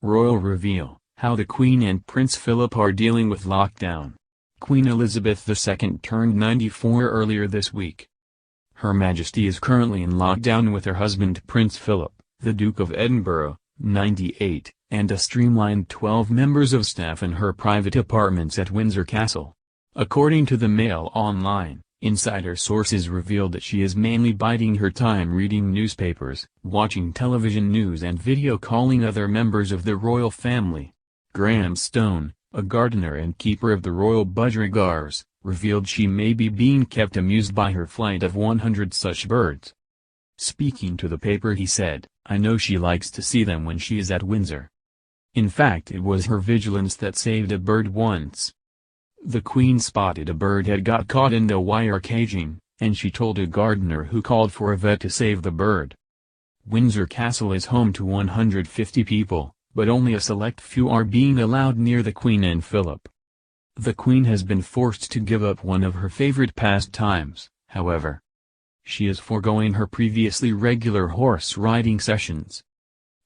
Royal reveal, how the Queen and Prince Philip are dealing with lockdown. Queen Elizabeth II turned 94 earlier this week. Her Majesty is currently in lockdown with her husband Prince Philip, the Duke of Edinburgh, 98, and a streamlined 12 members of staff in her private apartments at Windsor Castle. According to the Mail Online, insider sources revealed that she is mainly biding her time reading newspapers, watching television news and video calling other members of the royal family. Graham Stone, a gardener and keeper of the royal budgerigars, revealed she may be being kept amused by her flight of 100 such birds. Speaking to the paper he said, "I know she likes to see them when she is at Windsor. In fact, it was her vigilance that saved a bird once. The Queen spotted a bird had got caught in the wire caging, and she told a gardener who called for a vet to save the bird." Windsor Castle is home to 150 people, but only a select few are being allowed near the Queen and Philip. The Queen has been forced to give up one of her favorite pastimes, however. She is foregoing her previously regular horse riding sessions.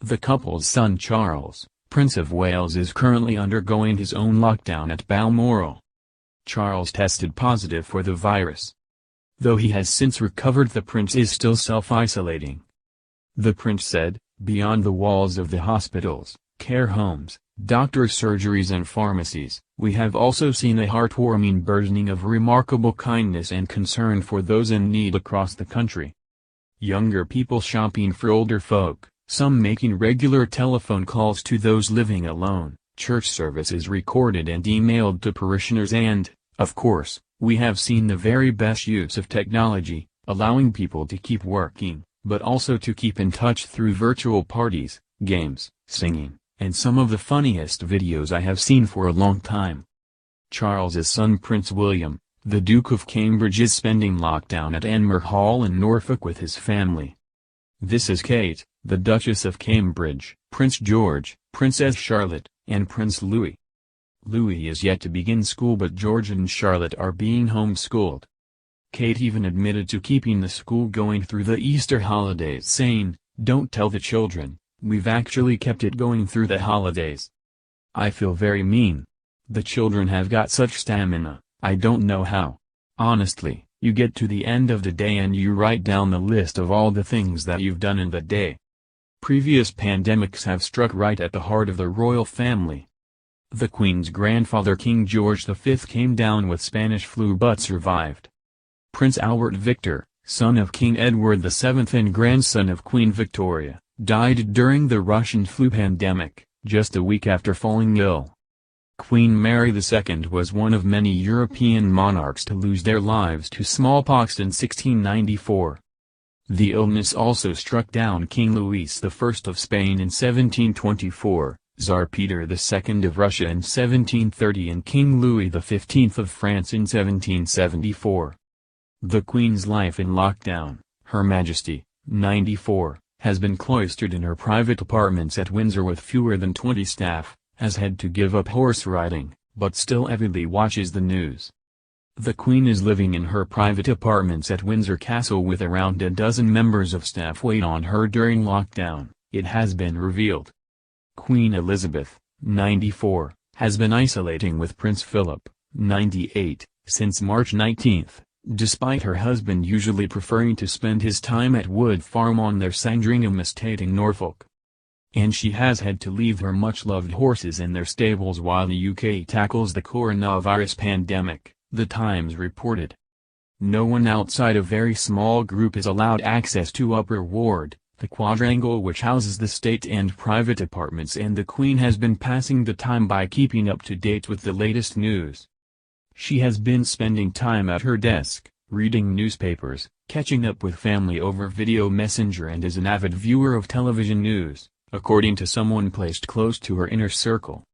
The couple's son Charles, Prince of Wales, is currently undergoing his own lockdown at Balmoral. Charles tested positive for the virus. Though he has since recovered, the prince is still self-isolating. The prince said, "Beyond the walls of the hospitals, care homes, doctors' surgeries and pharmacies, we have also seen a heartwarming burgeoning of remarkable kindness and concern for those in need across the country. Younger people shopping for older folk, some making regular telephone calls to those living alone, church services recorded and emailed to parishioners, and, of course, we have seen the very best use of technology, allowing people to keep working, but also to keep in touch through virtual parties, games, singing, and some of the funniest videos I have seen for a long time." Charles's son Prince William, the Duke of Cambridge, is spending lockdown at Anmer Hall in Norfolk with his family. This is Kate, the Duchess of Cambridge, Prince George, Princess Charlotte, and Prince Louis. Louis is yet to begin school, but George and Charlotte are being homeschooled. Kate even admitted to keeping the school going through the Easter holidays, saying, "Don't tell the children, we've actually kept it going through the holidays. I feel very mean. The children have got such stamina, I don't know how. Honestly, you get to the end of the day and you write down the list of all the things that you've done in the day." Previous pandemics have struck right at the heart of the royal family. The Queen's grandfather King George V came down with Spanish flu but survived. Prince Albert Victor, son of King Edward VII and grandson of Queen Victoria, died during the Russian flu pandemic, just a week after falling ill. Queen Mary II was one of many European monarchs to lose their lives to smallpox in 1694. The illness also struck down King Louis I of Spain in 1724, Tsar Peter II of Russia in 1730 and King Louis XV of France in 1774. The Queen's life in lockdown. Her Majesty, 94, has been cloistered in her private apartments at Windsor with fewer than 20 staff, has had to give up horse riding, but still avidly watches the news. The Queen is living in her private apartments at Windsor Castle with around a dozen members of staff wait on her during lockdown, it has been revealed. Queen Elizabeth, 94, has been isolating with Prince Philip, 98, since March 19, despite her husband usually preferring to spend his time at Wood Farm on their Sandringham estate in Norfolk. And she has had to leave her much-loved horses in their stables while the UK tackles the coronavirus pandemic, The Times reported. No one outside a very small group is allowed access to Upper Ward, the quadrangle which houses the state and private apartments, and the Queen has been passing the time by keeping up to date with the latest news. She has been spending time at her desk, reading newspapers, catching up with family over video messenger, and is an avid viewer of television news, according to someone placed close to her inner circle.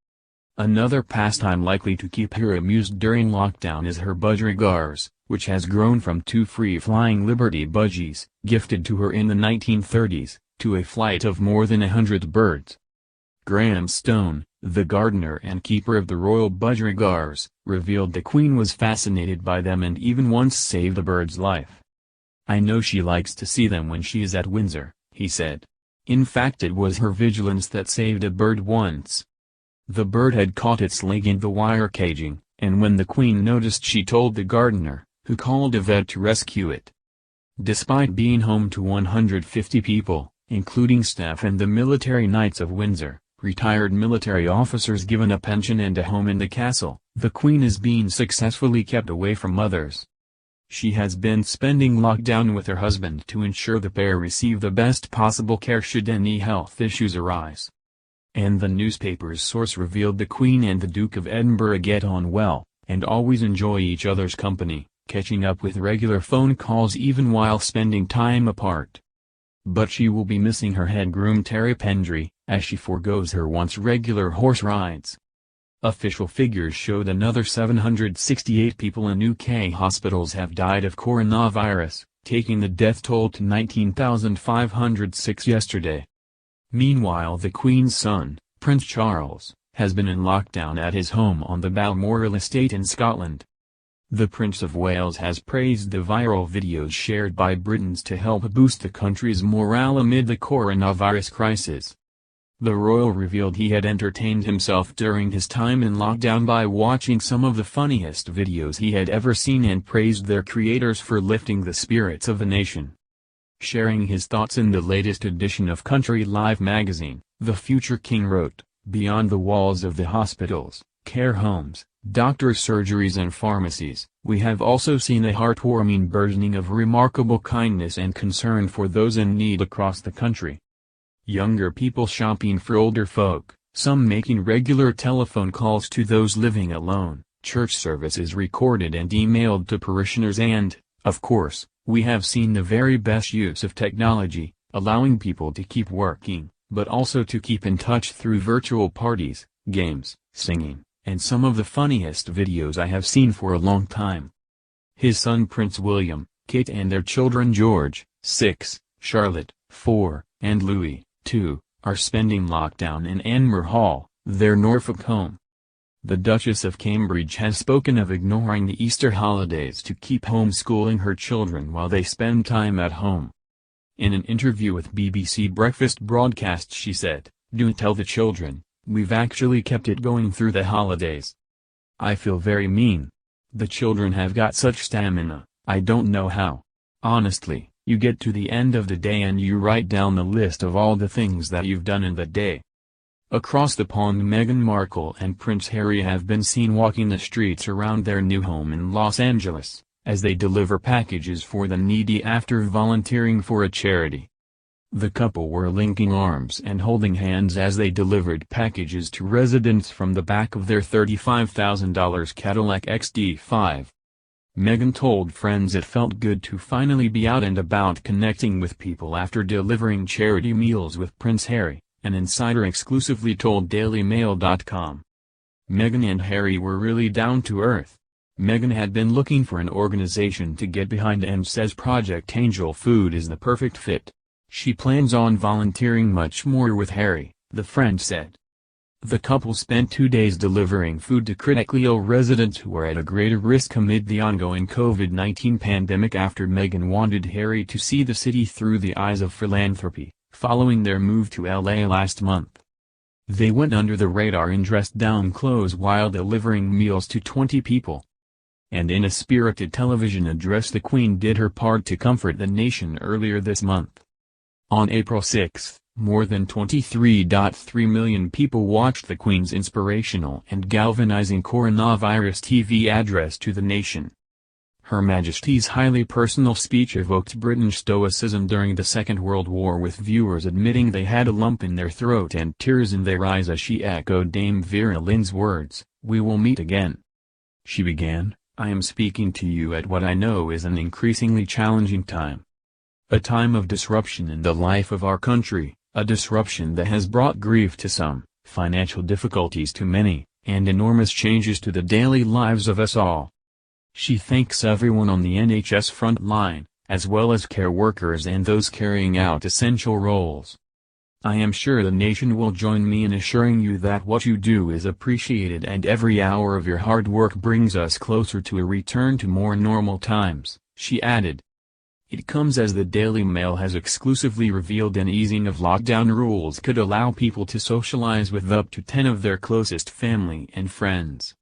Another pastime likely to keep her amused during lockdown is her budgerigars, which has grown from 2 free-flying Liberty budgies, gifted to her in the 1930s, to a flight of more than 100 birds. Graham Stone, the gardener and keeper of the royal budgerigars, revealed the Queen was fascinated by them and even once saved a bird's life. "I know she likes to see them when she is at Windsor," he said. In fact, it was her vigilance that saved a bird once. The bird had caught its leg in the wire caging, and when the Queen noticed, she told the gardener, who called a vet to rescue it. Despite being home to 150 people, including staff and the Military Knights of Windsor, retired military officers given a pension and a home in the castle, the Queen is being successfully kept away from others. She has been spending lockdown with her husband to ensure the pair receive the best possible care should any health issues arise. And the newspaper's source revealed the Queen and the Duke of Edinburgh get on well, and always enjoy each other's company, catching up with regular phone calls even while spending time apart. But she will be missing her head groom Terry Pendry, as she forgoes her once regular horse rides. Official figures showed another 768 people in UK hospitals have died of coronavirus, taking the death toll to 19,506 yesterday. Meanwhile, the Queen's son, Prince Charles, has been in lockdown at his home on the Balmoral estate in Scotland. The Prince of Wales has praised the viral videos shared by Britons to help boost the country's morale amid the coronavirus crisis. The royal revealed he had entertained himself during his time in lockdown by watching some of the funniest videos he had ever seen and praised their creators for lifting the spirits of the nation. Sharing his thoughts in the latest edition of Country Life magazine, the future king wrote, "Beyond the walls of the hospitals, care homes, doctors' surgeries and pharmacies, we have also seen a heartwarming burgeoning of remarkable kindness and concern for those in need across the country. Younger people shopping for older folk, some making regular telephone calls to those living alone, church services recorded and emailed to parishioners, and, of course, we have seen the very best use of technology, allowing people to keep working, but also to keep in touch through virtual parties, games, singing, and some of the funniest videos I have seen for a long time." His son Prince William, Kate and their children George, 6, Charlotte, 4, and Louis, 2, are spending lockdown in Anmer Hall, their Norfolk home. The Duchess of Cambridge has spoken of ignoring the Easter holidays to keep homeschooling her children while they spend time at home. In an interview with BBC Breakfast broadcast, she said, "Do tell the children, we've actually kept it going through the holidays. I feel very mean. The children have got such stamina, I don't know how. Honestly, you get to the end of the day and you write down the list of all the things that you've done in the day." Across the pond, Meghan Markle and Prince Harry have been seen walking the streets around their new home in Los Angeles, as they deliver packages for the needy after volunteering for a charity. The couple were linking arms and holding hands as they delivered packages to residents from the back of their $35,000 Cadillac XT5. Meghan told friends it felt good to finally be out and about connecting with people after delivering charity meals with Prince Harry, an insider exclusively told DailyMail.com. Meghan and Harry were really down to earth. Meghan had been looking for an organization to get behind and says Project Angel Food is the perfect fit. She plans on volunteering much more with Harry, the friend said. The couple spent 2 days delivering food to critically ill residents who are at a greater risk amid the ongoing COVID-19 pandemic after Meghan wanted Harry to see the city through the eyes of philanthropy, following their move to LA last month. They went under the radar in dressed-down clothes while delivering meals to 20 people. And in a spirited television address, the Queen did her part to comfort the nation earlier this month. On April 6, more than 23.3 million people watched the Queen's inspirational and galvanizing coronavirus TV address to the nation. Her Majesty's highly personal speech evoked Britain's stoicism during the Second World War, with viewers admitting they had a lump in their throat and tears in their eyes as she echoed Dame Vera Lynn's words, "We will meet again." She began, "I am speaking to you at what I know is an increasingly challenging time. A time of disruption in the life of our country, a disruption that has brought grief to some, financial difficulties to many, and enormous changes to the daily lives of us all." She thanks everyone on the NHS front line, as well as care workers and those carrying out essential roles. "I am sure the nation will join me in assuring you that what you do is appreciated and every hour of your hard work brings us closer to a return to more normal times," she added. It comes as the Daily Mail has exclusively revealed an easing of lockdown rules could allow people to socialize with up to 10 of their closest family and friends.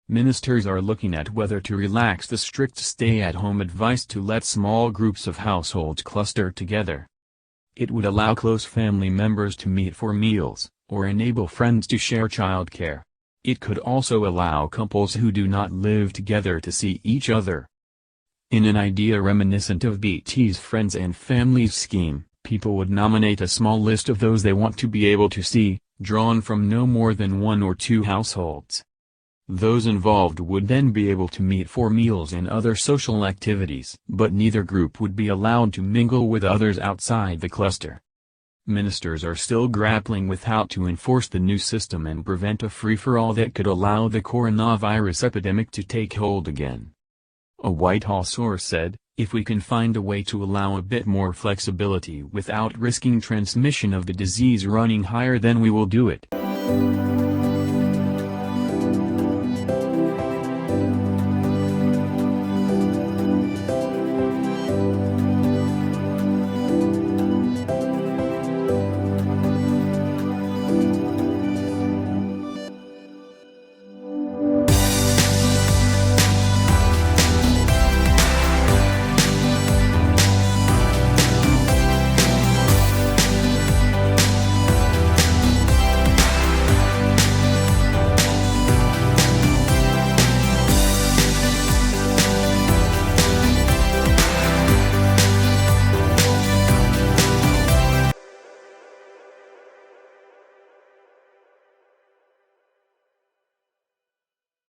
Ministers are looking at whether to relax the strict stay-at-home advice to let small groups of households cluster together. It would allow close family members to meet for meals, or enable friends to share childcare. It could also allow couples who do not live together to see each other. In an idea reminiscent of BT's Friends and Families scheme, people would nominate a small list of those they want to be able to see, drawn from no more than 1 or 2 households. Those involved would then be able to meet for meals and other social activities, but neither group would be allowed to mingle with others outside the cluster. Ministers are still grappling with how to enforce the new system and prevent a free-for-all that could allow the coronavirus epidemic to take hold again. A Whitehall source said, "If we can find a way to allow a bit more flexibility without risking transmission of the disease running higher, then we will do it."